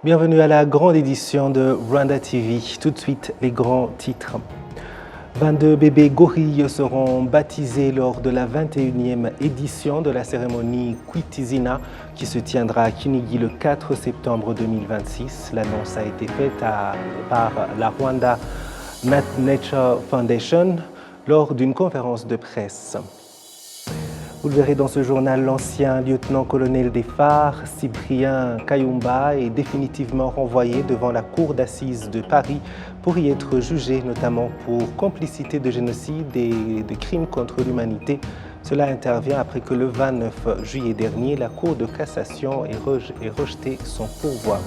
Bienvenue à la grande édition de Rwanda TV. Tout de suite, les grands titres. 22 bébés gorilles seront baptisés lors de la 21e édition de la cérémonie Kwitizina qui se tiendra à Kinigi le 4 septembre 2026. L'annonce a été faite par la Rwanda Nature Foundation lors d'une conférence de presse. Vous le verrez dans ce journal, l'ancien lieutenant-colonel des phares, Cyprien Kayumba, est définitivement renvoyé devant la cour d'assises de Paris pour y être jugé, notamment pour complicité de génocide et de crimes contre l'humanité. Cela intervient après que le 29 juillet dernier, la Cour de cassation ait rejeté son pourvoi.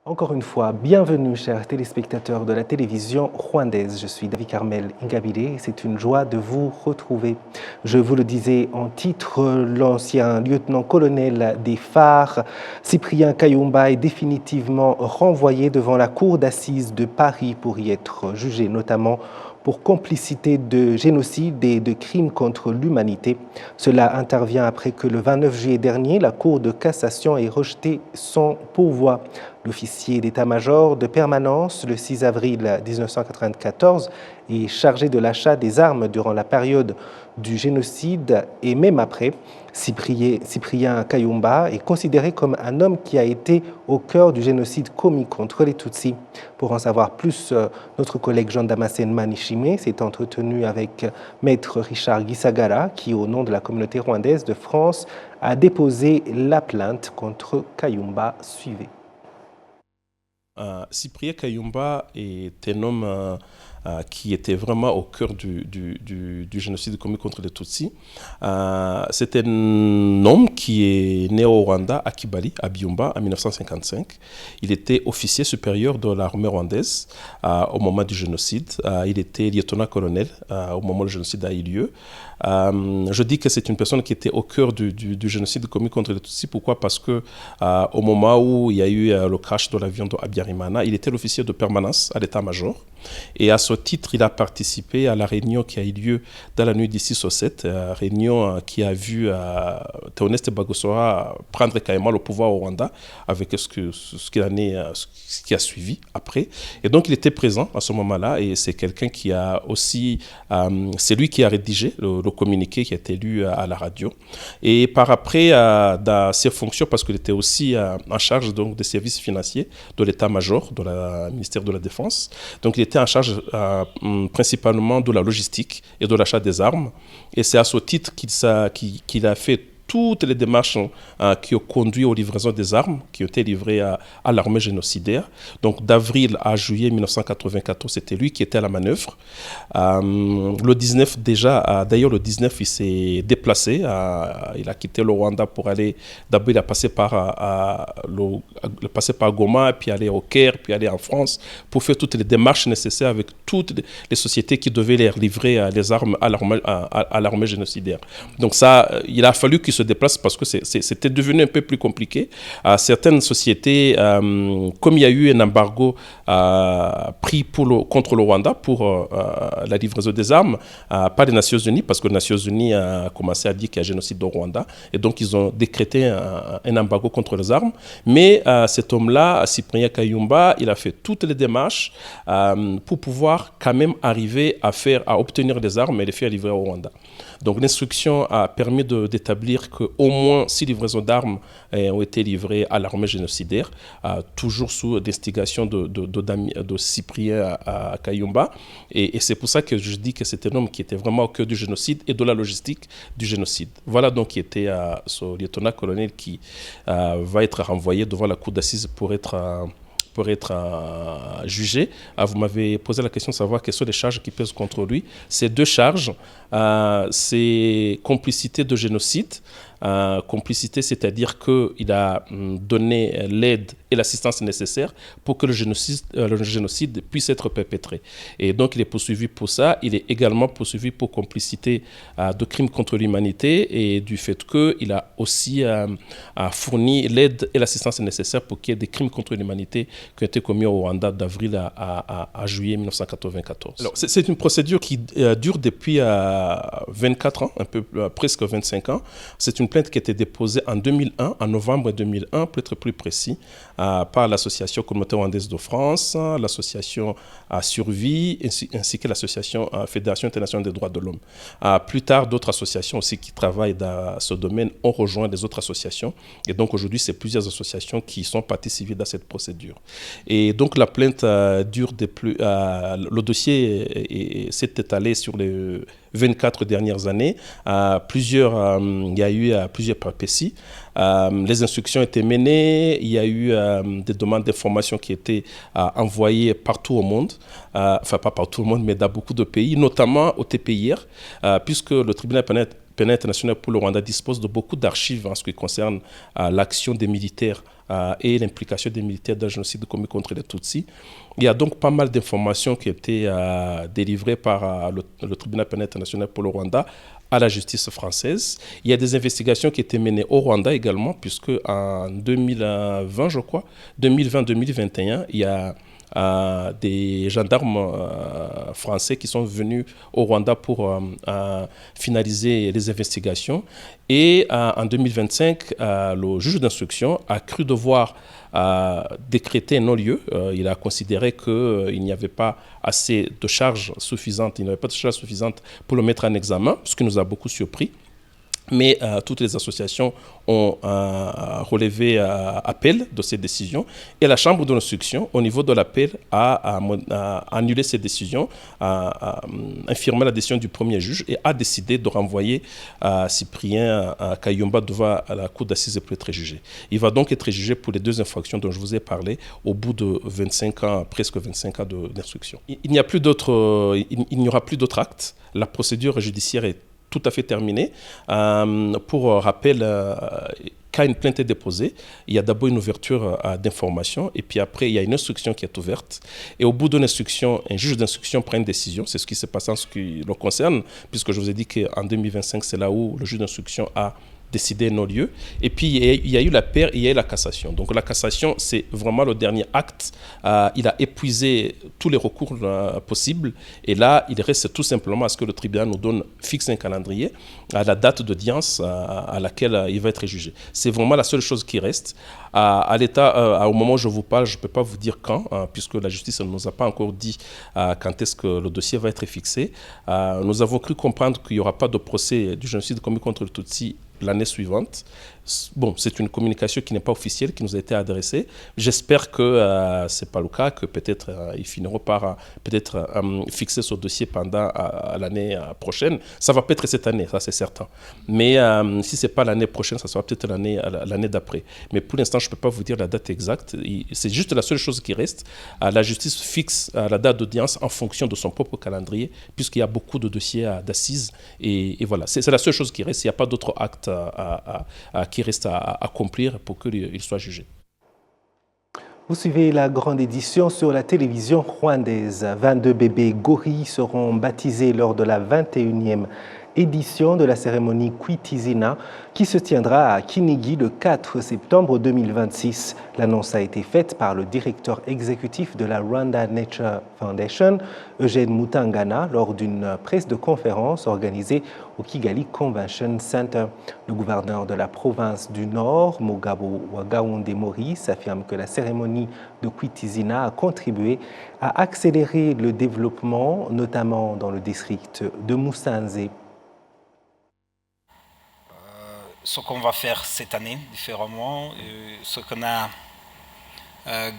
Encore une fois, bienvenue chers téléspectateurs de la télévision rwandaise. Je suis David Carmel Ingabire et c'est une joie de vous retrouver. Je vous le disais en titre, l'ancien lieutenant-colonel des phares, Cyprien Kayumba, est définitivement renvoyé devant la cour d'assises de Paris pour y être jugé, notamment pour complicité de génocide et de crimes contre l'humanité. Cela intervient après que le 29 juillet dernier, la Cour de cassation ait rejeté son pourvoi. L'officier d'état-major de permanence, le 6 avril 1994, est chargé de l'achat des armes durant la période du génocide et même après. Cyprien Kayumba est considéré comme un homme qui a été au cœur du génocide commis contre les Tutsis. Pour en savoir plus, notre collègue Jean Damascène Manishimé s'est entretenu avec Maître Richard Gisagara, qui, au nom de la communauté rwandaise de France, a déposé la plainte contre Kayumba. Suivez. Cyprien Kayumba est un homme qui était vraiment au cœur du génocide commis contre les Tutsis. C'est un homme qui est né au Rwanda, à Kibali, à Byumba, en 1955. Il était officier supérieur de l'armée rwandaise au moment du génocide. Il était lieutenant-colonel au moment où le génocide a eu lieu. Je dis que c'est une personne qui était au cœur du génocide commis contre les Tutsis. Pourquoi? Parce que au moment où il y a eu le crash de l'avion de Habyarimana, il était l'officier de permanence à l'état-major. Et à ce titre, il a participé à la réunion qui a eu lieu dans la nuit du 6 au 7, réunion qui a vu Théoneste Bagosora prendre carrément le pouvoir au Rwanda avec ce qui a suivi après. Et donc, il était présent à ce moment-là et c'est quelqu'un qui a aussi, c'est lui qui a rédigé le communiqué qui a été lu à la radio. Et par après, dans ses fonctions, parce qu'il était aussi en charge donc, des services financiers de l'état-major, du ministère de la Défense. Donc, il était en charge principalement de la logistique et de l'achat des armes. Et c'est à ce titre qu'il a fait toutes les démarches qui ont conduit aux livraisons des armes qui ont été livrées à l'armée génocidaire. Donc d'avril à juillet 1994, c'était lui qui était à la manœuvre. Le 19 déjà, d'ailleurs le 19, il s'est déplacé. Il a quitté le Rwanda pour aller, d'abord il a passé par Goma, puis aller au Caire, puis aller en France pour faire toutes les démarches nécessaires avec toutes les sociétés qui devaient les livrer les armes à l'armée génocidaire. Donc ça, il a fallu qu'il se déplace parce que c'était devenu un peu plus compliqué. Certaines sociétés, comme il y a eu un embargo pris contre le Rwanda pour la livraison des armes, par les Nations Unies, parce que les Nations Unies a commencé à dire qu'il y a génocide au Rwanda, et donc ils ont décrété un embargo contre les armes. Mais cet homme-là, Cyprien Kayumba, il a fait toutes les démarches pour pouvoir quand même arriver à obtenir des armes et les faire livrer au Rwanda. Donc l'instruction a permis d'établir qu'au moins 6 livraisons d'armes ont été livrées à l'armée génocidaire, toujours sous l'instigation de Cyprien Kayumba. Et c'est pour ça que je dis que c'est un homme qui était vraiment au cœur du génocide et de la logistique du génocide. Voilà donc qui était ce lieutenant-colonel qui va être renvoyé devant la cour d'assises pour être jugé. Vous m'avez posé la question de savoir quelles sont les charges qui pèsent contre lui. Ces 2 charges, c'est complicité de génocide Complicité, c'est-à-dire qu'il a donné l'aide et l'assistance nécessaire pour que le génocide puisse être perpétré. Et donc, il est poursuivi pour ça. Il est également poursuivi pour complicité de crimes contre l'humanité et du fait qu'il a aussi fourni l'aide et l'assistance nécessaire pour qu'il y ait des crimes contre l'humanité qui ont été commis au Rwanda d'avril à juillet 1994. Alors, c'est une procédure qui dure depuis 24 ans, presque 25 ans. C'est une plainte qui a été déposée en 2001, en novembre 2001, pour être plus précis, par l'association Communauté rwandaise de France, l'association Survie, ainsi que l'association Fédération internationale des droits de l'homme. Plus tard, d'autres associations aussi qui travaillent dans ce domaine ont rejoint les autres associations. Et donc aujourd'hui, c'est plusieurs associations qui sont parties civiles dans cette procédure. Et donc la plainte dure depuis... le dossier s'est étalé sur les 24 dernières années. Il y a eu plusieurs péripéties. Les instructions étaient menées, il y a eu des demandes d'informations qui étaient envoyées partout au monde, enfin pas partout au monde, mais dans beaucoup de pays, notamment au TPIR, puisque le tribunal pénal international pour le Rwanda dispose de beaucoup d'archives en ce qui concerne l'action des militaires et l'implication des militaires dans le génocide commis contre les Tutsis. Il y a donc pas mal d'informations qui ont été délivrées par le tribunal pénal international pour le Rwanda à la justice française. Il y a des investigations qui étaient menées au Rwanda également, puisque en 2020, je crois, 2020-2021, il y a des gendarmes français qui sont venus au Rwanda pour finaliser les investigations. Et en 2025, le juge d'instruction a cru devoir décréter non-lieu. Il a considéré qu'il n'y avait pas assez de charges suffisantes, pour le mettre en examen, ce qui nous a beaucoup surpris. Mais toutes les associations ont relevé appel de ces décisions et la Chambre de l'instruction, au niveau de l'appel, a annulé ces décisions, a infirmé la décision du premier juge et a décidé de renvoyer Cyprien Kayumba devant la cour d'assises pour être jugé. Il va donc être jugé pour les deux infractions dont je vous ai parlé au bout de 25 ans, presque 25 ans d'instruction. Il n'y aura plus d'autres actes. La procédure judiciaire est tout à fait terminé. Pour rappel, quand une plainte est déposée, il y a d'abord une ouverture d'information et puis après, il y a une instruction qui est ouverte. Et au bout d'une instruction, un juge d'instruction prend une décision. C'est ce qui s'est passé en ce qui le concerne, puisque je vous ai dit qu'en 2025, c'est là où le juge d'instruction a décidé non-lieu. Et puis, il y a eu la paire et il y a eu la cassation. Donc, la cassation, c'est vraiment le dernier acte. Il a épuisé tous les recours possibles. Et là, il reste tout simplement à ce que le tribunal nous fixe un calendrier à la date d'audience à laquelle il va être jugé. C'est vraiment la seule chose qui reste. À l'État, au moment où je vous parle, je ne peux pas vous dire quand, puisque la justice ne nous a pas encore dit quand est-ce que le dossier va être fixé. Nous avons cru comprendre qu'il n'y aura pas de procès du génocide commis contre le Tutsi l'année suivante. Bon, c'est une communication qui n'est pas officielle, qui nous a été adressée. J'espère que ce n'est pas le cas, que peut-être ils finiront par fixer ce dossier pendant l'année prochaine. Ça va peut-être cette année, ça c'est certain. Mais si ce n'est pas l'année prochaine, ça sera peut-être l'année d'après. Mais pour l'instant, je ne peux pas vous dire la date exacte. C'est juste la seule chose qui reste. La justice fixe la date d'audience en fonction de son propre calendrier, puisqu'il y a beaucoup de dossiers d'assises. Et voilà, c'est la seule chose qui reste. Il n'y a pas d'autres actes qui reste à accomplir pour qu'il soit jugé. Vous suivez la grande édition sur la télévision rwandaise. 22 bébés gorilles seront baptisés lors de la 21e édition de la cérémonie Kwitizina qui se tiendra à Kinigi le 4 septembre 2026. L'annonce a été faite par le directeur exécutif de la Rwanda Nature Foundation, Eugène Mutangana, lors d'une presse de conférence organisée au Kigali Convention Center. Le gouverneur de la province du Nord, Mugabo Wagaunde Maurice, affirme que la cérémonie de Kwitizina a contribué à accélérer le développement, notamment dans le district de Musanze. Ce qu'on va faire cette année différemment, ce qu'on a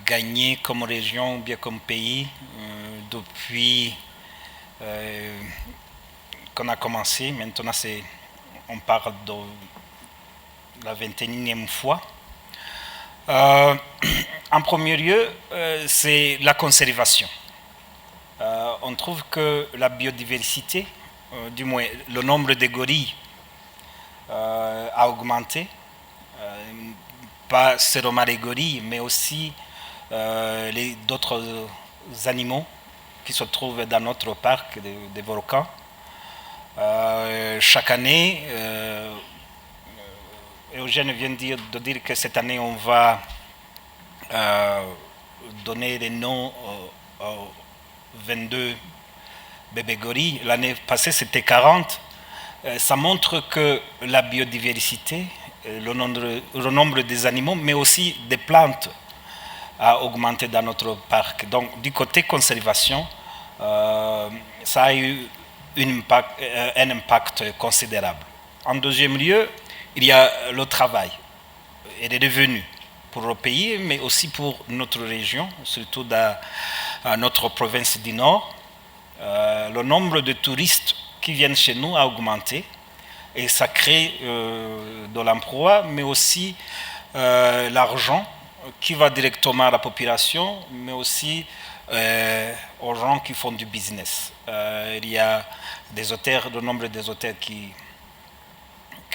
gagné comme région, bien comme pays, depuis qu'on a commencé. Maintenant, on parle de la 21e fois. En premier lieu, c'est la conservation. On trouve que la biodiversité, du moins le nombre de gorilles, a augmenté, pas seulement les gorilles, mais aussi d'autres animaux qui se trouvent dans notre parc des volcans. Chaque année, Eugène vient de dire que cette année on va donner les noms aux 22 bébés gorilles. L'année passée c'était 40. Ça montre que la biodiversité, le nombre des animaux, mais aussi des plantes a augmenté dans notre parc. Donc du côté conservation, ça a eu un impact considérable. En deuxième lieu, il y a le travail et les revenus pour le pays, mais aussi pour notre région, surtout dans notre province du Nord. Le nombre de touristes qui viennent chez nous a augmenté et ça crée de l'emploi, mais aussi l'argent qui va directement à la population, mais aussi aux gens qui font du business. Il y a des hôtels, le nombre des hôtels qui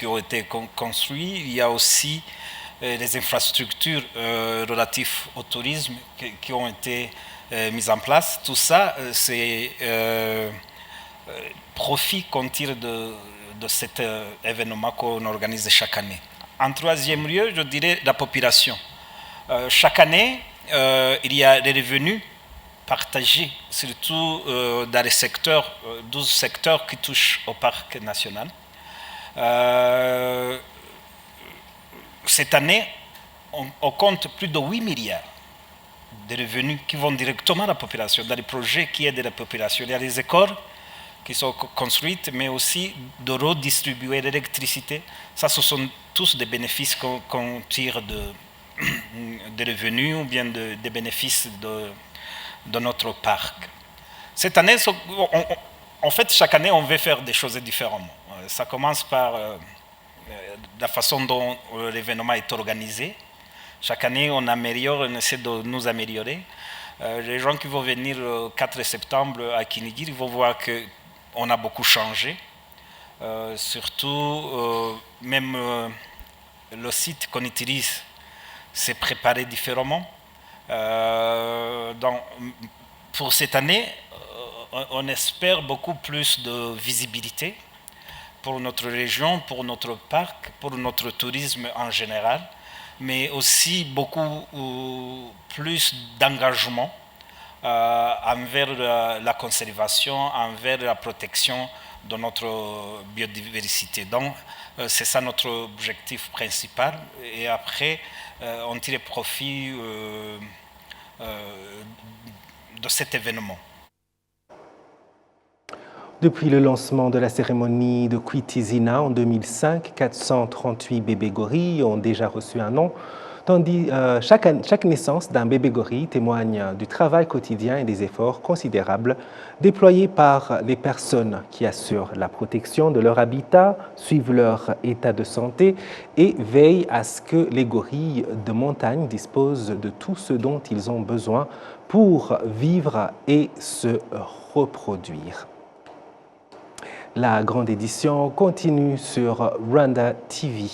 ont été construits. Il y a aussi des infrastructures relatives au tourisme qui ont été mises en place. Tout ça, c'est profit qu'on tire de cet événement qu'on organise chaque année. En troisième lieu, je dirais la population. Chaque année, il y a des revenus partagés, surtout dans les secteurs, 12 secteurs qui touchent au parc national. Cette année, on compte plus de 8 milliards de revenus qui vont directement à la population, dans les projets qui aident la population. Il y a des écoles qui sont construites, mais aussi de redistribuer l'électricité. Ça, ce sont tous des bénéfices qu'on tire des revenus ou bien des bénéfices de notre parc. Cette année, en fait, chaque année, on veut faire des choses différemment. Ça commence par la façon dont l'événement est organisé. Chaque année, on améliore, on essaie de nous améliorer. Les gens qui vont venir le 4 septembre à Kinigiri, ils vont voir qu'on a beaucoup changé. Surtout, même le site qu'on utilise s'est préparé différemment. Donc, pour cette année, on espère beaucoup plus de visibilité pour notre région, pour notre parc, pour notre tourisme en général, mais aussi beaucoup plus d'engagement envers la conservation, envers la protection de notre biodiversité. Donc, c'est ça notre objectif principal. Et après, on tire profit de cet événement. Depuis le lancement de la cérémonie de Kwitizina en 2005, 438 bébés gorilles ont déjà reçu un nom. Tandis chaque naissance d'un bébé gorille témoigne du travail quotidien et des efforts considérables déployés par les personnes qui assurent la protection de leur habitat, suivent leur état de santé et veillent à ce que les gorilles de montagne disposent de tout ce dont ils ont besoin pour vivre et se reproduire. La grande édition continue sur Rwanda TV.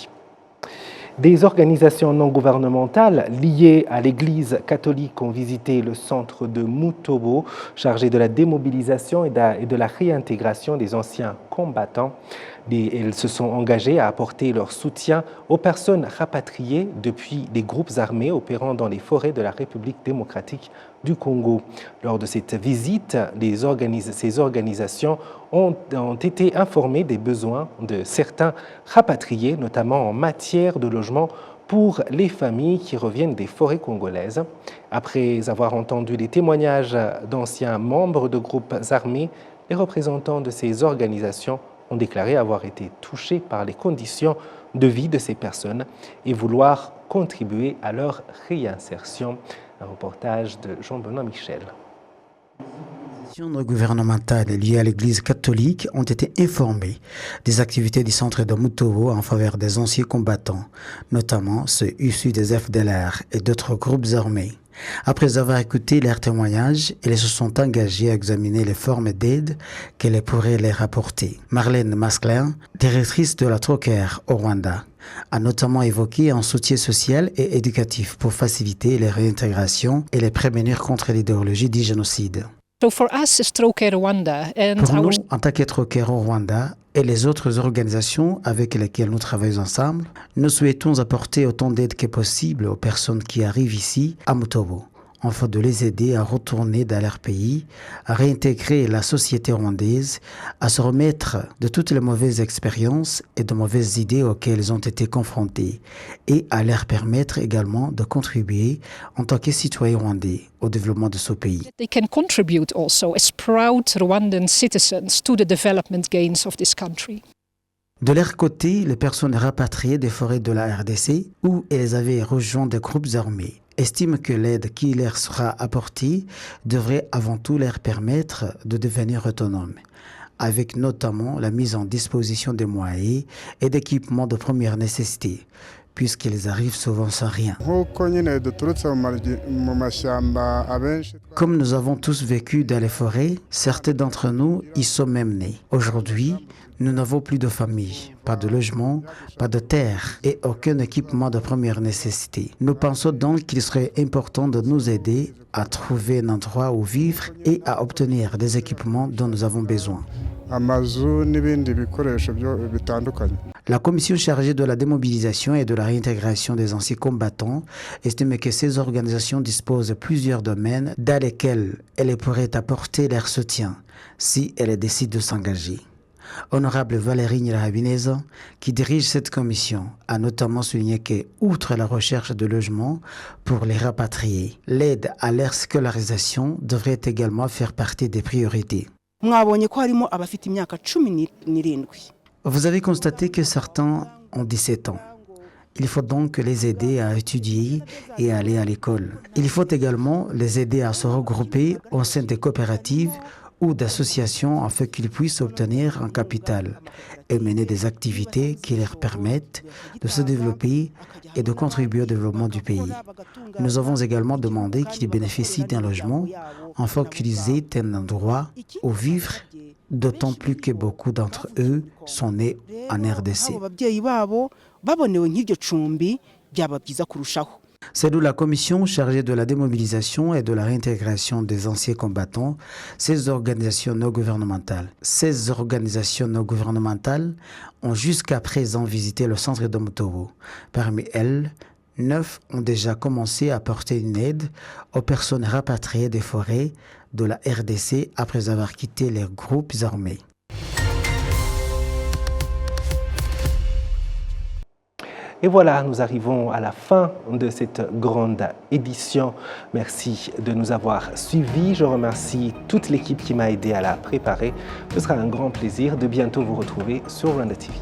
Des organisations non gouvernementales liées à l'Église catholique ont visité le centre de Mutobo, chargé de la démobilisation et de la réintégration des anciens combattants. Elles se sont engagées à apporter leur soutien aux personnes rapatriées depuis les groupes armés opérant dans les forêts de la République démocratique du Congo. Lors de cette visite, ces organisations ont été informées des besoins de certains rapatriés, notamment en matière de logement pour les familles qui reviennent des forêts congolaises. Après avoir entendu les témoignages d'anciens membres de groupes armés, les représentants de ces organisations ont déclaré avoir été touchés par les conditions de vie de ces personnes et vouloir contribuer à leur réinsertion. Un reportage de Jean-Benoît Michel. Les organisations non gouvernementales liées à l'Église catholique ont été informées des activités du centre de Mutobo en faveur des anciens combattants, notamment ceux issus des FDLR et d'autres groupes armés. Après avoir écouté leurs témoignages, ils se sont engagés à examiner les formes d'aide qu'elles pourraient leur apporter. Marlène Masclin, directrice de la Trocaire au Rwanda, a notamment évoqué un soutien social et éducatif pour faciliter les réintégrations et les prévenir contre l'idéologie du génocide. Pour nous, en tant que Trocaire au Rwanda et les autres organisations avec lesquelles nous travaillons ensemble, nous souhaitons apporter autant d'aide que possible aux personnes qui arrivent ici à Mutobo, afin de les aider à retourner dans leur pays, à réintégrer la société rwandaise, à se remettre de toutes les mauvaises expériences et de mauvaises idées auxquelles ils ont été confrontés, et à leur permettre également de contribuer en tant que citoyens rwandais au développement de ce pays. They can contribute also as proud Rwandan citizens to the development gains of this country. De leur côté, les personnes rapatriées des forêts de la RDC, où elles avaient rejoint des groupes armés, estiment que l'aide qui leur sera apportée devrait avant tout leur permettre de devenir autonomes, avec notamment la mise en disposition de moyens et d'équipements de première nécessité, puisqu'ils arrivent souvent sans rien. Comme nous avons tous vécu dans les forêts, certains d'entre nous y sont même nés. Aujourd'hui, nous n'avons plus de famille, pas de logement, pas de terre et aucun équipement de première nécessité. Nous pensons donc qu'il serait important de nous aider à trouver un endroit où vivre et à obtenir des équipements dont nous avons besoin. La commission chargée de la démobilisation et de la réintégration des anciens combattants estime que ces organisations disposent de plusieurs domaines dans lesquels elles pourraient apporter leur soutien si elles décident de s'engager. Honorable Valérie Nyirahabineza, qui dirige cette commission, a notamment souligné que, outre la recherche de logements pour les rapatriés, l'aide à leur scolarisation devrait également faire partie des priorités. Vous avez constaté que certains ont 17 ans. Il faut donc les aider à étudier et à aller à l'école. Il faut également les aider à se regrouper au sein des coopératives ou d'associations afin qu'ils puissent obtenir un capital et mener des activités qui leur permettent de se développer et de contribuer au développement du pays. Nous avons également demandé qu'ils bénéficient d'un logement afin qu'ils aient un endroit où vivre, d'autant plus que beaucoup d'entre eux sont nés en RDC. C'est d'où la commission chargée de la démobilisation et de la réintégration des anciens combattants, ces organisations non gouvernementales. Ces organisations non gouvernementales ont jusqu'à présent visité le centre de Mutobo. Parmi elles, 9 ont déjà commencé à apporter une aide aux personnes rapatriées des forêts de la RDC après avoir quitté les groupes armés. Et voilà, nous arrivons à la fin de cette grande édition. Merci de nous avoir suivis. Je remercie toute l'équipe qui m'a aidé à la préparer. Ce sera un grand plaisir de bientôt vous retrouver sur Rwanda TV.